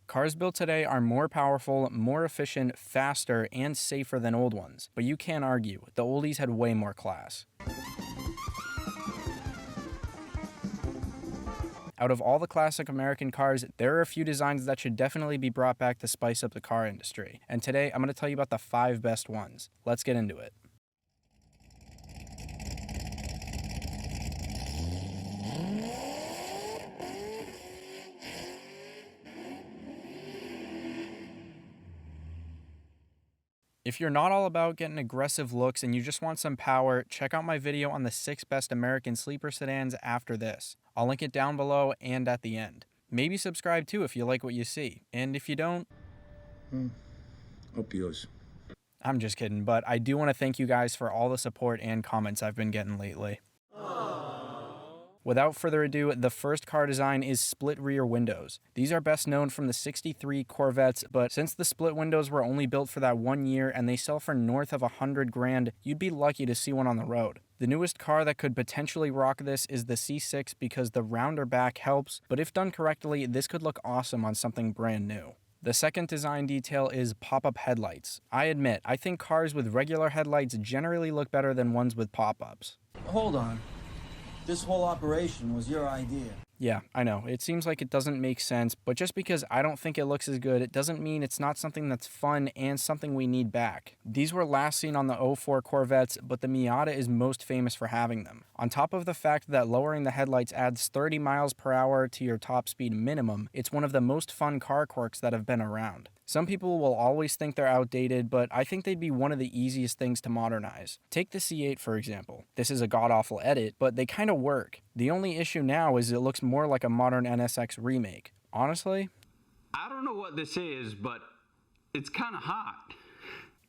Cars built today are more powerful, more efficient, faster, and safer than old ones. But you can't argue, the oldies had way more class. Out of all the classic American cars, there are a few designs that should definitely be brought back to spice up the car industry. And today, I'm going to tell you about the 5 best ones. Let's get into it. If you're not all about getting aggressive looks and you just want some power, check out my video on the 6 best American sleeper sedans after this. I'll link it down below and at the end. Maybe subscribe too if you like what you see. And if you don't, up yours. I'm just kidding, but I do want to thank you guys for all the support and comments I've been getting lately. Without further ado, the first car design is split rear windows. These are best known from the 63 Corvettes, but since the split windows were only built for that 1 year and they sell for north of $100 grand, you'd be lucky to see one on the road. The newest car that could potentially rock this is the C6 because the rounder back helps, but if done correctly, this could look awesome on something brand new. The second design detail is pop-up headlights. I admit, I think cars with regular headlights generally look better than ones with pop-ups. Hold on. This whole operation was your idea. Yeah, I know. It seems like it doesn't make sense, but just because I don't think it looks as good, it doesn't mean it's not something that's fun and something we need back. These were last seen on the 04 Corvettes, but the Miata is most famous for having them. On top of the fact that lowering the headlights adds 30 miles per hour to your top speed minimum, it's one of the most fun car quirks that have been around. Some people will always think they're outdated, but I think they'd be one of the easiest things to modernize. Take the C8 for example. This is a god-awful edit, but they kinda work. The only issue now is it looks more like a modern NSX remake. Honestly, I don't know what this is, but it's kinda hot.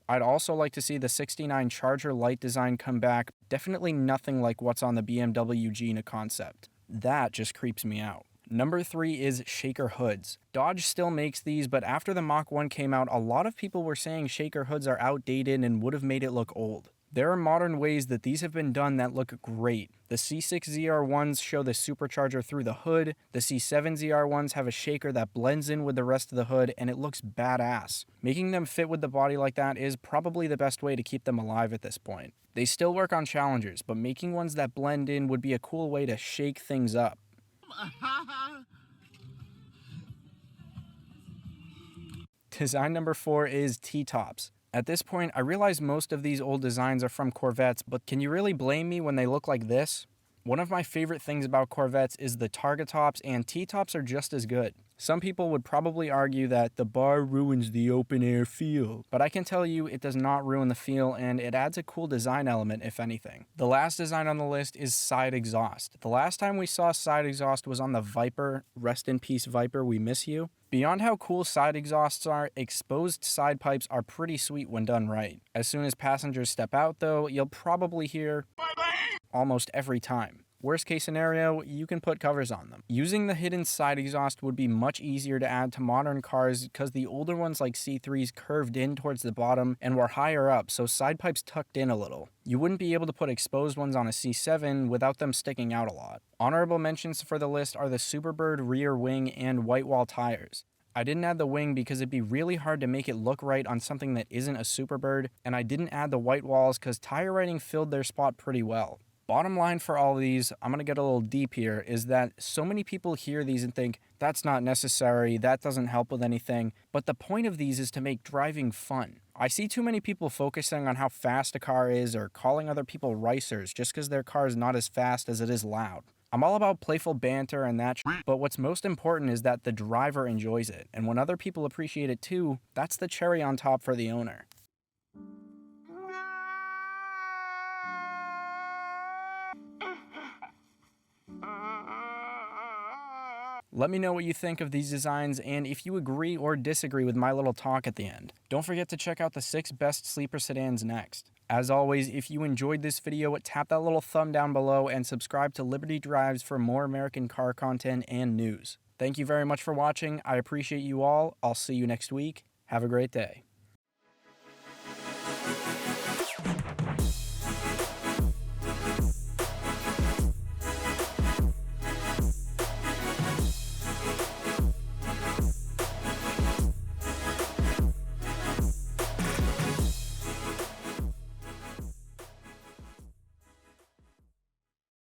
I'd also like to see the 69 Charger light design come back. Definitely nothing like what's on the BMW Gina concept. That just creeps me out. Number 3 is shaker hoods. Dodge still makes these, but after the Mach 1 came out, a lot of people were saying shaker hoods are outdated and would have made it look old. There are modern ways that these have been done that look great. The C6 ZR1s show the supercharger through the hood, the C7 ZR1s have a shaker that blends in with the rest of the hood, and it looks badass. Making them fit with the body like that is probably the best way to keep them alive at this point. They still work on Challengers, but making ones that blend in would be a cool way to shake things up. Design number 4 is Ttops. At this point, I realize most of these old designs are from Corvettes, but can you really blame me when they look like this? One of my favorite things about Corvettes is the targa tops, and Ttops are just as good. Some people would probably argue that the bar ruins the open air feel, but I can tell you it does not ruin the feel and it adds a cool design element if anything. The last design on the list is side exhaust. The last time we saw side exhaust was on the Viper. Rest in peace Viper, we miss you. Beyond how cool side exhausts are, exposed side pipes are pretty sweet when done right. As soon as passengers step out though, you'll probably hear almost every time. Worst case scenario, you can put covers on them. Using the hidden side exhaust would be much easier to add to modern cars because the older ones like C3s curved in towards the bottom and were higher up, so side pipes tucked in a little. You wouldn't be able to put exposed ones on a C7 without them sticking out a lot. Honorable mentions for the list are the Superbird rear wing and white wall tires. I didn't add the wing because it'd be really hard to make it look right on something that isn't a Superbird, and I didn't add the white walls because tire writing filled their spot pretty well. Bottom line for all of these, I'm going to get a little deep here, is that so many people hear these and think, that's not necessary, that doesn't help with anything, but the point of these is to make driving fun. I see too many people focusing on how fast a car is or calling other people ricers just because their car is not as fast as it is loud. I'm all about playful banter and that but what's most important is that the driver enjoys it, and when other people appreciate it too, that's the cherry on top for the owner. Let me know what you think of these designs and if you agree or disagree with my little talk at the end. Don't forget to check out the 6 best sleeper sedans next. As always, if you enjoyed this video, tap that little thumb down below and subscribe to Liberty Drives for more American car content and news. Thank you very much for watching. I appreciate you all. I'll see you next week. Have a great day.